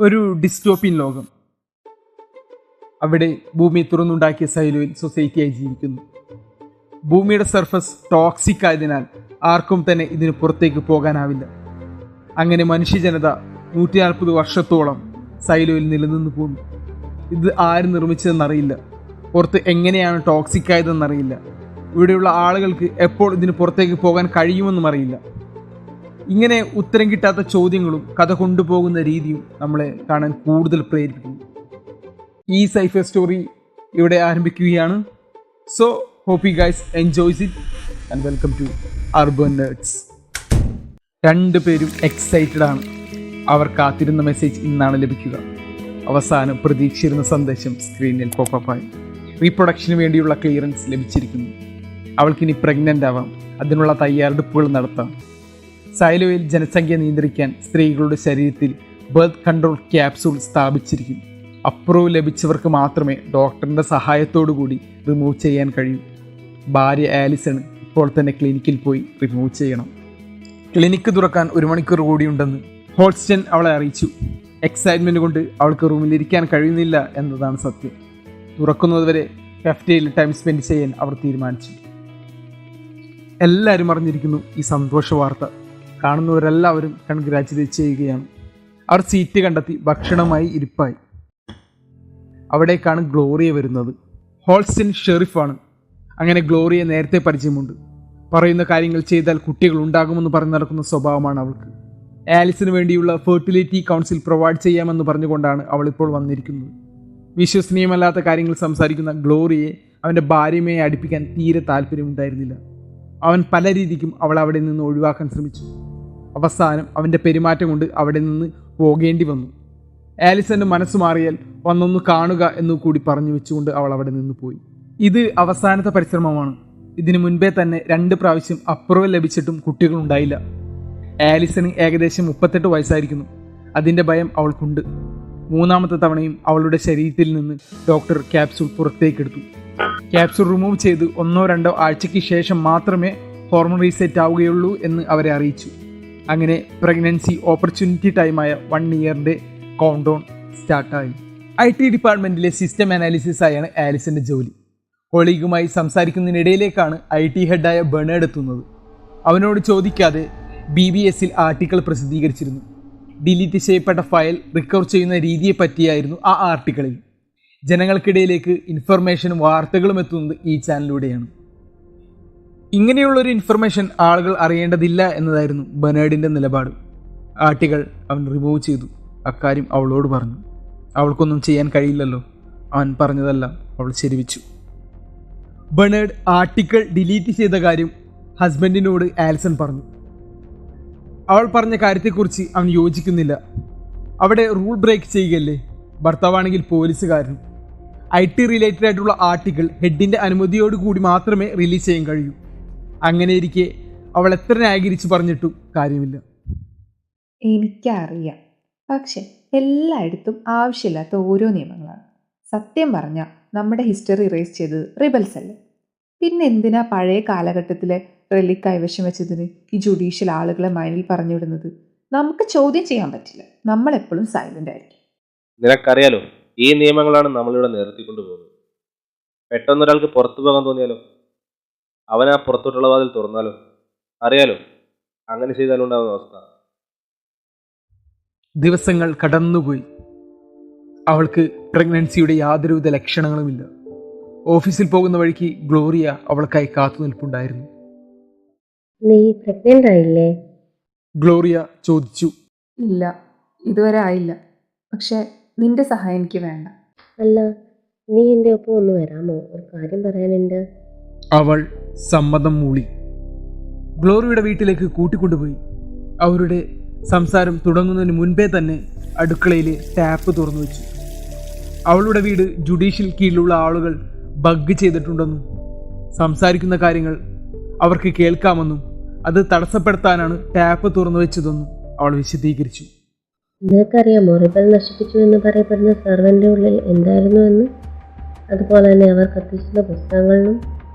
ഒരു ഡിസ്റ്റോപ്പിയൻ ലോകം. അവിടെ ഭൂമി തുറന്നുണ്ടാക്കിയ സൈലോയിൽ സൊസൈറ്റിയായി ജീവിക്കുന്നു. ഭൂമിയുടെ സർഫസ് ടോക്സിക് ആയതിനാൽ ആർക്കും തന്നെ ഇതിന് പുറത്തേക്ക് പോകാനാവില്ല. അങ്ങനെ മനുഷ്യജനത 140 വർഷത്തോളം സൈലോയിൽ നിലനിന്ന് പോകുന്നു. ഇത് ആര് നിർമ്മിച്ചതെന്നറിയില്ല, പുറത്ത് എങ്ങനെയാണ് ടോക്സിക് ആയതെന്നറിയില്ല, ഇവിടെയുള്ള ആളുകൾക്ക് എപ്പോൾ ഇതിന് പുറത്തേക്ക് പോകാൻ കഴിയുമെന്നും അറിയില്ല. ഇങ്ങനെ ഉത്തരം കിട്ടാത്ത ചോദ്യങ്ങളും കഥ കൊണ്ടുപോകുന്ന രീതിയും നമ്മളെ കാണാൻ കൂടുതൽ പ്രേരിപ്പിക്കുന്നു. ഈ സൈഫർ സ്റ്റോറി ഇവിടെ ആരംഭിക്കുകയാണ്. So hope you guys enjoys it and welcome to Urban Nerds. രണ്ടുപേരും എക്സൈറ്റഡ് ആണ്. അവർ കാത്തിരുന്ന മെസ്സേജ് ഇന്നാണ് ലഭിക്കുക. അവസാനം പ്രതീക്ഷിച്ചിരുന്ന സന്ദേശം സ്ക്രീനിൽ പോപ്പപ്പായി. റീപ്രൊഡക്ഷന് വേണ്ടിയുള്ള ക്ലിയറൻസ് ലഭിച്ചിരിക്കുന്നു. അവൾക്കിനി പ്രഗ്നൻ്റ് ആവാം, അതിനുള്ള തയ്യാറെടുപ്പുകൾ നടത്താം. സൈലോയിൽ ജനസംഖ്യ നിയന്ത്രിക്കാൻ സ്ത്രീകളുടെ ശരീരത്തിൽ ബർത്ത് കൺട്രോൾ ക്യാപ്സൂൾ സ്ഥാപിച്ചിരിക്കും. അപ്രൂവ് ലഭിച്ചവർക്ക് മാത്രമേ ഡോക്ടറിൻ്റെ സഹായത്തോടു കൂടി റിമൂവ് ചെയ്യാൻ കഴിയൂ. ഭാര്യ ആലിസൺ ഇപ്പോൾ തന്നെ ക്ലിനിക്കിൽ പോയി റിമൂവ് ചെയ്യണം. ക്ലിനിക്ക് തുറക്കാൻ 1 മണിക്കൂർ കൂടിയുണ്ടെന്ന് ഹോൾസ്റ്റൻ അവളെ അറിയിച്ചു. എക്സൈറ്റ്മെൻറ്റ് കൊണ്ട് അവൾക്ക് റൂമിലിരിക്കാൻ കഴിയുന്നില്ല എന്നതാണ് സത്യം. തുറക്കുന്നതുവരെ കഫ്റ്റയിൽ ടൈം സ്പെൻഡ് ചെയ്യാൻ അവർ തീരുമാനിച്ചു. എല്ലാവരും അറിഞ്ഞിരിക്കുന്നു ഈ സന്തോഷ വാർത്ത. കാണുന്നവരെല്ലാവരും കൺഗ്രാറ്റുലേറ്റ് ചെയ്യുകയാണ്. അവർ സീറ്റ് കണ്ടെത്തി ഭക്ഷണമായി ഇരിപ്പായി. അവിടേക്കാണ് ഗ്ലോറിയ വരുന്നത്. ഹോൾസ്റ്റൻ ഷെറിഫാണ്. അങ്ങനെ ഗ്ലോറിയെ നേരത്തെ പരിചയമുണ്ട്. പറയുന്ന കാര്യങ്ങൾ ചെയ്താൽ കുട്ടികൾ ഉണ്ടാകുമെന്ന് പറഞ്ഞു നടക്കുന്ന സ്വഭാവമാണ് അവൾക്ക്. ആലിസിന് വേണ്ടിയുള്ള ഫെർട്ടിലിറ്റി കൗൺസിൽ പ്രൊവൈഡ് ചെയ്യാമെന്ന് പറഞ്ഞുകൊണ്ടാണ് അവൾ ഇപ്പോൾ വന്നിരിക്കുന്നത്. വിശ്വസനീയമല്ലാത്ത കാര്യങ്ങൾ സംസാരിക്കുന്ന ഗ്ലോറിയെ അവൻ്റെ ഭാര്യയുമായി അടുപ്പിക്കാൻ തീരെ താല്പര്യമുണ്ടായിരുന്നില്ല. അവൻ പല രീതിക്കും അവൾ അവിടെ നിന്ന് ഒഴിവാക്കാൻ ശ്രമിച്ചു. അവസാനം അവൻ്റെ പെരുമാറ്റം കൊണ്ട് അവിടെ നിന്ന് പോകേണ്ടി വന്നു. ആലിസന്റെ മനസ്സ് മാറിയാൽ വന്നൊന്ന് കാണുക എന്നു കൂടി പറഞ്ഞു വെച്ചുകൊണ്ട് അവൾ അവിടെ നിന്ന് പോയി. ഇത് അവസാനത്തെ പരിശ്രമമാണ്. ഇതിനു മുൻപേ തന്നെ 2 പ്രാവശ്യം അപ്രൂവൽ ലഭിച്ചിട്ടും കുട്ടികളുണ്ടായില്ല. ആലിസന് ഏകദേശം 38 വയസ്സായിരിക്കുന്നു. അതിൻ്റെ ഭയം അവൾക്കുണ്ട്. 3ാമത്തെ തവണയും അവളുടെ ശരീരത്തിൽ നിന്ന് ഡോക്ടർ ക്യാപ്സൂൾ പുറത്തേക്കെടുത്തു. ക്യാപ്സൂൾ റിമൂവ് ചെയ്ത് 1-2 ആഴ്ചയ്ക്ക് ശേഷം മാത്രമേ ഹോർമോൺ റീസെറ്റ് ആവുകയുള്ളൂ എന്ന് അവരെ അറിയിച്ചു. അങ്ങനെ പ്രഗ്നൻസി ഓപ്പർച്യൂണിറ്റി ടൈമായ 1 ഇയറിൻ്റെ കൗണ്ട് ഡൗൺ സ്റ്റാർട്ടായി. IT ഡിപ്പാർട്ട്മെൻറ്റിലെ സിസ്റ്റം അനാലിസിസ് ആയാണ് ആലിസൻ്റെ ജോലി. കൊളീഗുമായി സംസാരിക്കുന്നതിനിടയിലേക്കാണ് IT ഹെഡായ ബെർണേഡ് എത്തുന്നത്. അവനോട് ചോദിക്കാതെ BBSൽ ആർട്ടിക്കിൾ പ്രസിദ്ധീകരിച്ചിരുന്നു. ഡിലീറ്റ് ചെയ്യപ്പെട്ട ഫയൽ റിക്കവർ ചെയ്യുന്ന രീതിയെ പറ്റിയായിരുന്നു ആ ആർട്ടിക്കിളിൽ. ജനങ്ങൾക്കിടയിലേക്ക് ഇൻഫർമേഷനും വാർത്തകളും എത്തുന്നത് ഈ ചാനലിലൂടെയാണ്. ഇങ്ങനെയുള്ളൊരു ഇൻഫർമേഷൻ ആളുകൾ അറിയേണ്ടതില്ല എന്നതായിരുന്നു ബെർണേഡിൻ്റെ നിലപാട്. ആർട്ടിക്കിൾ അവൻ റിമൂവ് ചെയ്തു. അക്കാര്യം അവളോട് പറഞ്ഞു. അവൾക്കൊന്നും ചെയ്യാൻ കഴിയില്ലല്ലോ. അവൻ പറഞ്ഞതെല്ലാം അവൾ ശരിവെച്ചു. ബെർണേഡ് ആർട്ടിക്കിൾ ഡിലീറ്റ് ചെയ്ത കാര്യം ഹസ്ബൻഡിനോട് ആലിസൺ പറഞ്ഞു. അവൾ പറഞ്ഞ കാര്യത്തെക്കുറിച്ച് അവൻ യോജിക്കുന്നില്ല. അവിടെ റൂൾ ബ്രേക്ക് ചെയ്യുകയല്ലേ. ഭർത്താവാണെങ്കിൽ പോലീസുകാരനും. IT റിലേറ്റഡ് ആയിട്ടുള്ള ആർട്ടിക്കിൾ ഹെഡിൻ്റെ അനുമതിയോടുകൂടി മാത്രമേ റിലീസ് ചെയ്യാൻ കഴിയൂ. അങ്ങനെയിരിക്കെ അവൾ എത്ര ന്യായീകരിച്ച് പറഞ്ഞിട്ടും കാര്യമില്ല. എനിക്കറിയാം, പക്ഷെ എല്ലായിടത്തും ആവശ്യമില്ലാത്ത ഓരോ നിയമങ്ങളാണ്. സത്യം പറഞ്ഞാൽ നമ്മുടെ ഹിസ്റ്ററി ഇറേസ് ചെയ്തത് റിബൽസ് അല്ലേ. പിന്നെ എന്തിനാ പഴയ കാലഘട്ടത്തിലെ റെലിക് കൈവശം വെച്ചതിന് ഈ ജുഡീഷ്യൽ ആളുകളെ മൈനിൽ പറഞ്ഞുവിടുന്നത്? നമുക്ക് ചോദ്യം ചെയ്യാൻ പറ്റില്ല. നമ്മളെപ്പോഴും സൈലന്റ് ആയിരിക്കും. നിനക്കറിയാലോ, ഈ നിയമങ്ങളാണ് നമ്മളിവിടെ നിർത്തിക്കൊണ്ടു പോകുന്നത്. പെട്ടെന്നൊരാൾക്ക് പുറത്തു പോകാൻ തോന്നിയാലോ, അവൻ ആ പുറത്തോട്ടുള്ള വാതിൽ തുറന്നാലോ? അറിയാലോ, അങ്ങനെ ചെയ്താലുണ്ടാകുന്ന അവസ്ഥ. ദിവസങ്ങൾ കടന്നുപോയി. അവൾക്ക് പ്രഗ്നൻസിയുടെ യാതൊരുവിധ ലക്ഷണങ്ങളുമില്ല. ഓഫീസിൽ പോകുന്ന വഴിക്ക് ഗ്ലോറിയ അവൾക്കായി കാത്തു നിൽപ്പുണ്ടായിരുന്നു. നീ പ്രഗ്നന്റ് ആയില്ലേ? ഗ്ലോറിയ ചോദിച്ചു. ഇല്ല, ഇതുവരെ ആയില്ല. പക്ഷെ നിന്റെ സഹായം എനിക്ക് വേണ്ട. അല്ല, നീ എൻ്റെ ഒപ്പം ഒന്ന് വരാമോ? ഒരു കാര്യം പറയാനുണ്ട്. അവൾ സമ്മതം മൂളി. ഗ്ലോറിയുടെ വീട്ടിലേക്ക് കൂട്ടിക്കൊണ്ടുപോയി. അവരുടെ സംസാരം തുടങ്ങുന്നതിന് മുൻപേ തന്നെ അടുക്കളയിലെ ടാപ്പ് തുറന്നു വെച്ചു. അവളുടെ വീട് ജുഡീഷ്യൽ കീഴിലുള്ള ആളുകൾ ബഗ് ചെയ്തിട്ടുണ്ടെന്നും സംസാരിക്കുന്ന കാര്യങ്ങൾ അവർക്ക് കേൾക്കാമെന്നും അത് തടസ്സപ്പെടുത്താനാണ് ടാപ്പ് തുറന്നു വെച്ചതെന്നും അവൾ വിശദീകരിച്ചു. നിനക്കറിയാമോ, റിബൽ നശിപ്പിച്ചു എന്ന് പറയപ്പെടുന്ന സെർവറിൻ്റെ ഉള്ളിൽ എന്തായിരുന്നു എന്ന്? അതുപോലെ തന്നെ അവർ കത്തിച്ചിരുന്ന പുസ്തകങ്ങളിലും.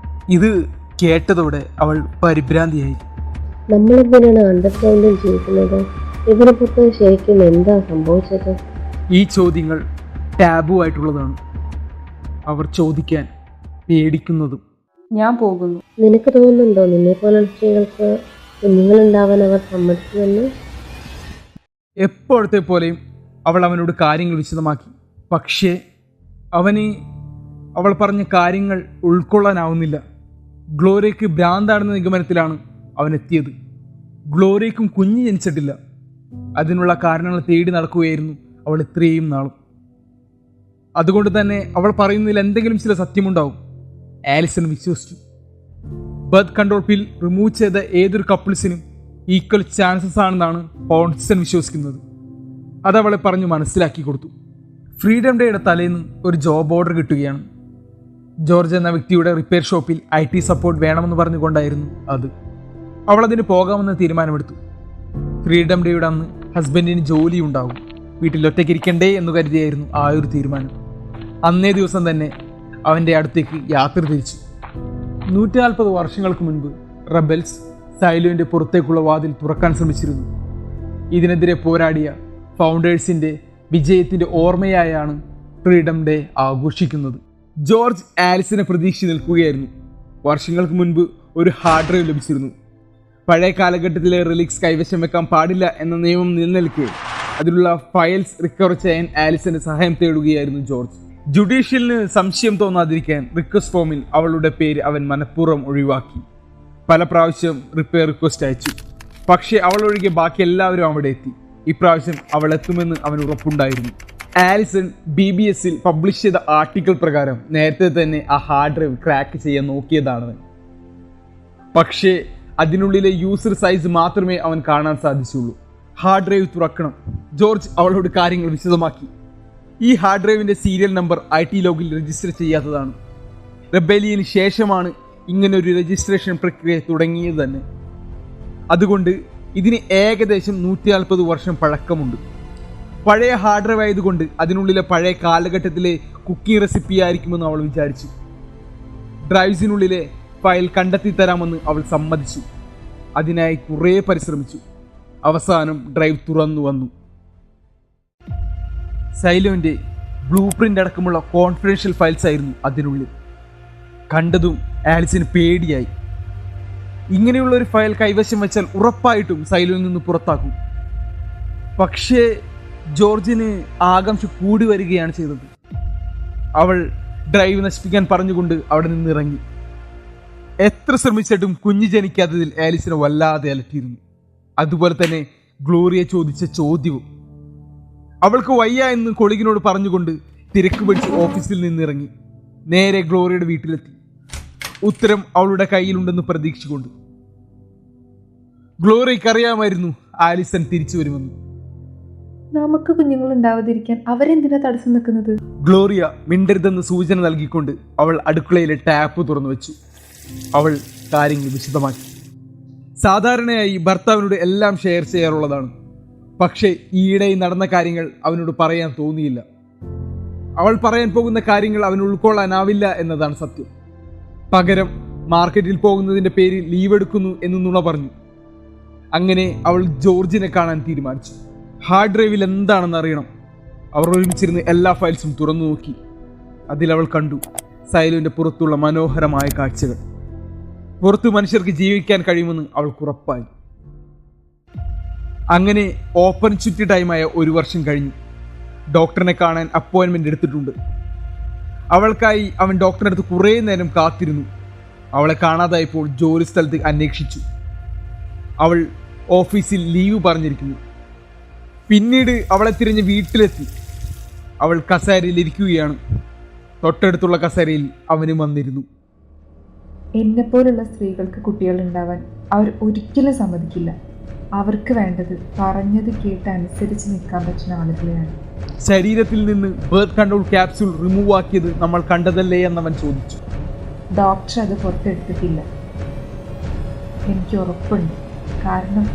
ഇത് കേട്ടതോടെ അവൾ പരിഭ്രാന്തിയായി. നമ്മളെന്തിനാണ് അണ്ടർഗ്രൗണ്ടിൽ ജീവിക്കുന്നത്? ഇതിന് പുറത്ത് ശരിക്കും എന്താ സംഭവിച്ചത്? ഈ ചോദ്യങ്ങൾ ടാബു ആയിട്ടുള്ളതാണ്. അവർ ചോദിക്കാൻ പേടിക്കുന്നതും. ഞാൻ പോകുന്നു. നിനക്ക് തോന്നുന്നുണ്ടോ നിന്നെപ്പോലുള്ള സ്ത്രീകൾക്ക് കുഞ്ഞുങ്ങളുണ്ടാവാൻ അവർ സമ്മതിക്കുമെന്ന്? എപ്പോഴത്തെ പോലെയും അവൾ അവനോട് കാര്യങ്ങൾ വിശദമാക്കി. പക്ഷേ അവൾ പറഞ്ഞ കാര്യങ്ങൾ ഉൾക്കൊള്ളാനാവുന്നില്ല. ഗ്ലോറിയയ്ക്ക് ഭ്രാന്താണെന്ന നിഗമനത്തിലാണ് അവൻ എത്തിയത്. ഗ്ലോറിയയ്ക്കും കുഞ്ഞ് ജനിച്ചിട്ടില്ല. അതിനുള്ള കാരണങ്ങൾ തേടി നടക്കുകയായിരുന്നു അവൾ ഇത്രയും നാളും. അതുകൊണ്ട് തന്നെ അവൾ പറയുന്നതിൽ എന്തെങ്കിലും ചില സത്യമുണ്ടാവും. ആലിസൺ വിശ്വസിച്ചു. ബർത്ത് കൺട്രോൾ പിൽ റിമൂവ് ചെയ്ത ഏതൊരു കപ്പിൾസിനും ഈക്വൽ ചാൻസസ് ആണെന്നാണ് ഹോൺസൺ വിശ്വസിക്കുന്നത്. അതവളെ പറഞ്ഞു മനസ്സിലാക്കി കൊടുത്തു. ഫ്രീഡം ഡേയുടെ തലേന്ന് ഒരു ജോബ് ഓർഡർ കിട്ടുകയാണ്. ജോർജ് എന്ന വ്യക്തിയുടെ റിപ്പയർ ഷോപ്പിൽ IT സപ്പോർട്ട് വേണമെന്ന് പറഞ്ഞുകൊണ്ടായിരുന്നു അത്. അവൾ അതിന് പോകാമെന്ന് തീരുമാനമെടുത്തു. ഫ്രീഡം ഡേയുടെ അന്ന് ഹസ്ബൻഡിന് ജോലി ഉണ്ടാകും. വീട്ടിൽ ഒറ്റയ്ക്കിരിക്കണ്ടേ എന്ന് കരുതിയായിരുന്നു ആ ഒരു തീരുമാനം. അന്നേ ദിവസം തന്നെ അവൻ്റെ അടുത്തേക്ക് യാത്ര തിരിച്ചു. 140 വർഷങ്ങൾക്ക് മുൻപ് റബൽസ് സൈലോൻ്റെ പുറത്തേക്കുള്ള വാതിൽ തുറക്കാൻ ശ്രമിച്ചിരുന്നു. ഇതിനെതിരെ പോരാടിയ ഫൗണ്ടേഴ്സിൻ്റെ വിജയത്തിൻ്റെ ഓർമ്മയായാണ് ഫ്രീഡം ഡേ ആഘോഷിക്കുന്നത്. ജോർജ് ആലിസിനെ പ്രതീക്ഷിച്ച് നിൽക്കുകയായിരുന്നു. വർഷങ്ങൾക്ക് മുൻപ് ഒരു ഹാർഡ് ഡ്രൈവ് ലഭിച്ചിരുന്നു. പഴയ കാലഘട്ടത്തിലെ റിലിക്സ് കൈവശം വെക്കാൻ പാടില്ല എന്ന നിയമം നിലനിൽക്കെ അതിലുള്ള ഫയൽസ് റിക്കവർ ചെയ്യാൻ ആലിസിന്റെ സഹായം തേടുകയായിരുന്നു ജോർജ്. ജുഡീഷ്യലിന് സംശയം തോന്നാതിരിക്കാൻ റിക്വസ്റ്റ് ഫോമിൽ അവളുടെ പേര് അവൻ മനഃപൂർവ്വം ഒഴിവാക്കി. പല പ്രാവശ്യം റിപ്പയർ റിക്വസ്റ്റ് അയച്ചു. പക്ഷേ അവൾ ഒഴികെ ബാക്കി എല്ലാവരും അവിടെ എത്തി. ഇപ്രാവശ്യം അവൾ എത്തുമെന്ന് അവന് ഉറപ്പുണ്ടായിരുന്നു. ആലിസൺ BBSൽ പബ്ലിഷ് ചെയ്ത ആർട്ടിക്കിൾ പ്രകാരം നേരത്തെ തന്നെ ആ ഹാർഡ് ഡ്രൈവ് ക്രാക്ക് ചെയ്യാൻ നോക്കിയതാണ്. പക്ഷേ അതിനുള്ളിലെ യൂസർ സൈസ് മാത്രമേ അവൻ കാണാൻ സാധിച്ചുള്ളൂ. ഹാർഡ് ഡ്രൈവ് തുറക്കണം. ജോർജ് അവളോട് കാര്യങ്ങൾ വിശദമാക്കി. ഈ ഹാർഡ് ഡ്രൈവിൻ്റെ സീരിയൽ നമ്പർ IT ലോഗിൽ രജിസ്റ്റർ ചെയ്യാത്തതാണ്. റെബേലിയന് ശേഷമാണ് ഇങ്ങനൊരു രജിസ്ട്രേഷൻ പ്രക്രിയ തുടങ്ങിയത് തന്നെ. അതുകൊണ്ട് ഇതിന് ഏകദേശം 140 വർഷം പഴക്കമുണ്ട്. പഴയ ഹാർഡ് ഡ്രൈവ് ആയതുകൊണ്ട് അതിനുള്ളിലെ പഴയ കാലഘട്ടത്തിലെ കുക്കിംഗ് റെസിപ്പി ആയിരിക്കുമെന്ന് അവൾ വിചാരിച്ചു. ഡ്രൈവ്സിനുള്ളിലെ ഫയൽ കണ്ടെത്തി തരാമെന്ന് അവൾ സമ്മതിച്ചു. അതിനായി കുറേ പരിശ്രമിച്ചു. അവസാനം ഡ്രൈവ് തുറന്നു വന്നു. സൈലോന്റെ ബ്ലൂ പ്രിന്റ് അടക്കമുള്ള കോൺഫിഡൻഷ്യൽ ഫയൽസ് ആയിരുന്നു അതിനുള്ളിൽ. കണ്ടതും ആലിസിന് പേടിയായി. ഇങ്ങനെയുള്ള ഒരു ഫയൽ കൈവശം വെച്ചാൽ ഉറപ്പായിട്ടും സൈലോയിൽ നിന്ന് പുറത്താക്കും. പക്ഷേ ജോർജിന് ആകാംക്ഷ കൂടി വരികയാണ് ചെയ്തത്. അവൾ ഡ്രൈവ് നശിപ്പിക്കാൻ പറഞ്ഞുകൊണ്ട് അവിടെ നിന്ന് ഇറങ്ങി. എത്ര ശ്രമിച്ചിട്ടും കുഞ്ഞ് ജനിക്കാത്തതിൽ ആലിസിനെ വല്ലാതെ അലട്ടിയിരുന്നു. അതുപോലെ തന്നെ ഗ്ലോറിയ ചോദിച്ച ചോദ്യവും. അവൾക്ക് വയ്യ എന്ന് കൊളീഗിനോട് പറഞ്ഞുകൊണ്ട് തിരക്ക് പിടിച്ച് ഓഫീസിൽ നിന്നിറങ്ങി നേരെ ഗ്ലോറിയയുടെ വീട്ടിലെത്തി. ഉത്തരം അവളുടെ കയ്യിലുണ്ടെന്ന് പ്രതീക്ഷിച്ചുകൊണ്ട്. ഗ്ലോറിയയ്ക്ക് അറിയാമായിരുന്നു ആലിസൺ തിരിച്ചു വരുമെന്ന്. നമുക്ക് കുഞ്ഞുങ്ങൾ ഉണ്ടാവാതിരിക്കാൻ അവരെന്തിനാ തടസ്സം നിൽക്കുന്നത്? ഗ്ലോറിയ മിണ്ടരുതെന്ന് സൂചന നൽകിക്കൊണ്ട് അവൾ അടുക്കളയിലെ ടാപ്പ് തുറന്നു വെച്ചു. അവൾ കാര്യങ്ങൾ വിശദമാക്കി. സാധാരണയായി ഭർത്താവിനോട് എല്ലാം ഷെയർ ചെയ്യാറുള്ളതാണ്. പക്ഷേ ഈയിടെ നടന്ന കാര്യങ്ങൾ അവനോട് പറയാൻ തോന്നിയില്ല. അവൾ പറയാൻ പോകുന്ന കാര്യങ്ങൾ അവന് ഉൾക്കൊള്ളാനാവില്ല എന്നതാണ് സത്യം. പകരം മാർക്കറ്റിൽ പോകുന്നതിൻ്റെ പേരിൽ ലീവ് എടുക്കുന്നു എന്ന് നുണ പറഞ്ഞു. അങ്ങനെ അവൾ ജോർജിനെ കാണാൻ തീരുമാനിച്ചു. ഹാർഡ് ഡ്രൈവിൽ എന്താണെന്ന് അറിയണം. അവർ ഒരുമിച്ചിരുന്ന് എല്ലാ ഫയൽസും തുറന്നു നോക്കി. അതിലവൾ കണ്ടു സൈലോന്റെ പുറത്തുള്ള മനോഹരമായ കാഴ്ചകൾ. പുറത്ത് മനുഷ്യർക്ക് ജീവിക്കാൻ കഴിയുമെന്ന് അവൾക്ക് ഉറപ്പായി. അങ്ങനെ ഓപ്പർച്യൂണിറ്റി ടൈമായ 1 വർഷം കഴിഞ്ഞു. ഡോക്ടറിനെ കാണാൻ അപ്പോയിൻമെന്റ് എടുത്തിട്ടുണ്ട്. അവൾക്കായി അവൻ ഡോക്ടറിന്റെ അടുത്ത് കുറേ നേരം കാത്തിരുന്നു. അവളെ കാണാതായപ്പോൾ ജോലി സ്ഥലത്ത് അന്വേഷിച്ചു. അവൾ ഓഫീസിൽ ലീവ് പറഞ്ഞിരിക്കുന്നു. പിന്നീട് അവളെ തിരഞ്ഞ് വീട്ടിലെത്തി. അവൾ കസേരയിൽ ഇരിക്കുകയാണ്. തൊട്ടടുത്തുള്ള കസേരയിൽ അവനും വന്നിരുന്നു. എന്നെപ്പോലുള്ള സ്ത്രീകൾക്ക് കുട്ടികൾ ഉണ്ടാവാൻ അവർ ഒരിക്കലും സമ്മതിക്കില്ല. അവർക്ക് വേണ്ടത് പറഞ്ഞത് കേട്ട് അനുസരിച്ച് നിൽക്കാൻ പറ്റുന്ന ആളുകളെയാണ്. ശരീരത്തിൽ നിന്ന് ബർത്ത് കൺട്രോൾ ക്യാപ്സ്യൂൾ റിമൂവ് ആക്കിയത് നമ്മൾ കണ്ടതല്ലേ എന്നവൻ ചോദിച്ചു. ഡോക്ടർ അത് പുറത്തെടുത്തിട്ടില്ല. എനിക്ക് ഉറപ്പുണ്ട്. കാരണം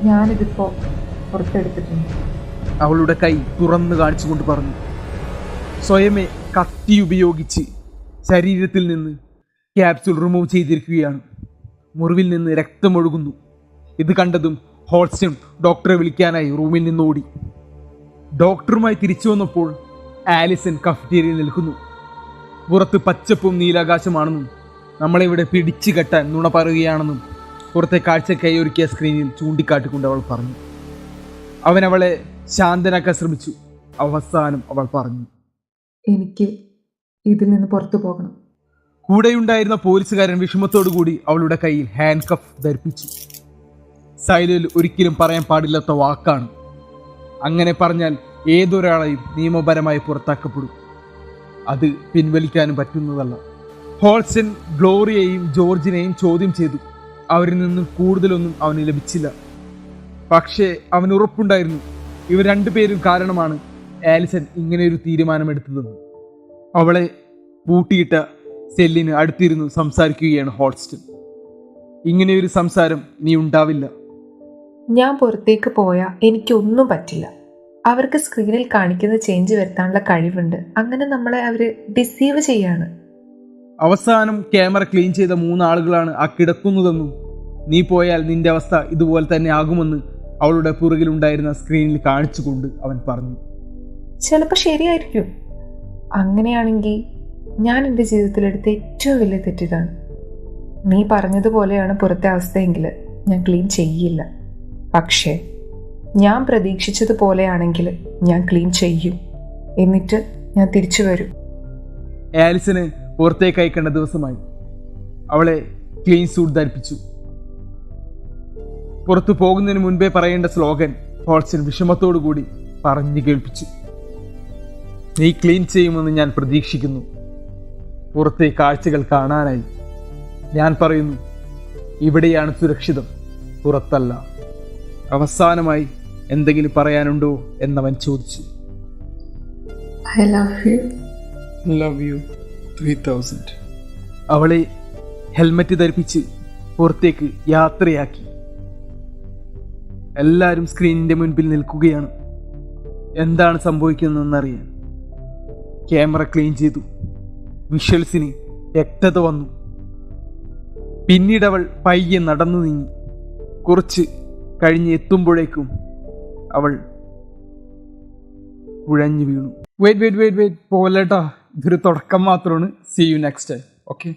ഞാനിതിപ്പോൾ പുറത്തെടുത്തിട്ടുണ്ട്. അവളുടെ കൈ തുറന്നു കാണിച്ചുകൊണ്ട് പറഞ്ഞു. സ്വയമേ കത്തി ഉപയോഗിച്ച് ശരീരത്തിൽ നിന്ന് ക്യാപ്സ്യൂൾ റിമൂവ് ചെയ്തിരിക്കുകയാണ്. മുറിവിൽ നിന്ന് രക്തമൊഴുകുന്നു. ഇത് കണ്ടതും ഹോൾസ്റ്റൺ ഡോക്ടറെ വിളിക്കാനായി റൂമിൽ നിന്ന് ഓടി. ഡോക്ടറുമായി തിരിച്ചു വന്നപ്പോൾ ആലിസൺ കഫറ്റേരിയയിൽ നിൽക്കുന്നു. പുറത്ത് പച്ചപ്പും നീലാകാശമാണെന്നും നമ്മളിവിടെ പിടിച്ചു കെട്ടാൻ നുണ പറയുകയാണെന്നും പുറത്തെ കാഴ്ചക്കായി ഒരുക്കിയ സ്ക്രീനിൽ ചൂണ്ടിക്കാട്ടിക്കൊണ്ട് അവൾ പറഞ്ഞു. അവൻ അവളെ ശാന്തനാക്കാൻ ശ്രമിച്ചു. അവസാനം അവൾ പറഞ്ഞു, എനിക്ക് ഇതിൽ നിന്ന് പുറത്തു പോകണം. കൂടെയുണ്ടായിരുന്ന പോലീസുകാരൻ വിഷമത്തോടുകൂടി അവളുടെ കയ്യിൽ ഹാൻഡ് കഫ് ധരിപ്പിച്ചു. സൈലോയിൽ ഒരിക്കലും പറയാൻ പാടില്ലാത്ത വാക്കാണ്. അങ്ങനെ പറഞ്ഞാൽ ഏതൊരാളെയും നിയമപരമായി പുറത്താക്കപ്പെടും. അത് പിൻവലിക്കാനും പറ്റുന്നതല്ല. ഹോൾസ്റ്റൺ ഗ്ലോറിയയെയും ജോർജിനെയും ചോദ്യം ചെയ്തു. അവരിൽ നിന്ന് കൂടുതലൊന്നും അവന് ലഭിച്ചില്ല. പക്ഷേ അവന് ഉറപ്പുണ്ടായിരുന്നു, ഇവർ രണ്ടുപേരും കാരണമാണ് ആലിസൺ ഇങ്ങനെയൊരു തീരുമാനമെടുത്തതെന്ന്. അവളെ പൂട്ടിയിട്ട സെല്ലിന് അടുത്തിരുന്നു സംസാരിക്കുകയാണ് ഹോൾസ്റ്റൺ. ഇങ്ങനെയൊരു സംസാരം ഇനി ഉണ്ടാവില്ല. ഞാൻ പുറത്തേക്ക് പോയാൽ എനിക്കൊന്നും പറ്റില്ല. അവർക്ക് സ്ക്രീനിൽ കാണിക്കുന്ന ചേഞ്ച് വരുത്താനുള്ള കഴിവുണ്ട്. അങ്ങനെ നമ്മളെ അവർ ഡിസീവ് ചെയ്യാണ്. അവസാനം ക്യാമറ ക്ലീൻ ചെയ്ത 3 ആളുകളാണ് ആ കിടക്കുന്നതെന്നും നീ പോയാൽ നിന്റെ അവസ്ഥ ഇതുപോലെ തന്നെ ആകുമെന്ന് അവളുടെ പുറകിലുണ്ടായിരുന്ന സ്ക്രീനിൽ കാണിച്ചുകൊണ്ട് അവൻ പറഞ്ഞു. ചിലപ്പോൾ ശരിയായിരിക്കും. അങ്ങനെയാണെങ്കിൽ ഞാൻ എൻ്റെ ജീവിതത്തിലെടുത്ത ഏറ്റവും വലിയ തെറ്റിതാണ്. നീ പറഞ്ഞതുപോലെയാണ് പുറത്തെ അവസ്ഥയെങ്കിൽ ഞാൻ ക്ലീൻ ചെയ്യില്ല. പക്ഷേ ഞാൻ പ്രതീക്ഷിച്ചതുപോലെയാണെങ്കിൽ ഞാൻ ക്ലീൻ ചെയ്യും. എന്നിട്ട് ഞാൻ തിരിച്ചു വരും. ആലിസന് പുറത്തേക്ക് അയക്കേണ്ട ദിവസമായി. അവളെ ക്ലീൻ സൂട്ട് ധരിപ്പിച്ചു. പുറത്തു പോകുന്നതിന് മുൻപേ പറയേണ്ട സ്ലോഗൻ ഹോൾസ്റ്റൺ വിഷമത്തോടു കൂടി പറഞ്ഞു കേൾപ്പിച്ചു. നീ ക്ലീൻ ചെയ്യുമെന്ന് ഞാൻ പ്രതീക്ഷിക്കുന്നു. പുറത്തെ കാഴ്ചകൾ കാണാനായി. ഞാൻ പറയുന്നു, ഇവിടെയാണ് സുരക്ഷിതം, പുറത്തല്ല. അവസാനമായി എന്തെങ്കിലും പറയാനുണ്ടോ എന്നവൻ ചോദിച്ചു. I love you. Love you 3000. അവളെ ഹെൽമറ്റ് ധരിപ്പിച്ച് പുറത്തേക്ക് യാത്രയാക്കി. എല്ലാവരും സ്ക്രീനിന്റെ മുൻപിൽ നിൽക്കുകയാണ്, എന്താണ് സംഭവിക്കുന്നതെന്നറിയാൻ. ക്യാമറ ക്ലീൻ ചെയ്തു. വിഷ്വൽസിന് വ്യക്തത വന്നു. പിന്നീട് അവൾ പയ്യെ നടന്നു നീങ്ങി. കുറച്ച് കഴിഞ്ഞ് എത്തുമ്പോഴേക്കും അവൾ കുഴഞ്ഞു വീണു. വെയിറ്റ് പോലേട്ടാ, ഇതൊരു തുടക്കം മാത്രമാണ്. See you next time. Okay.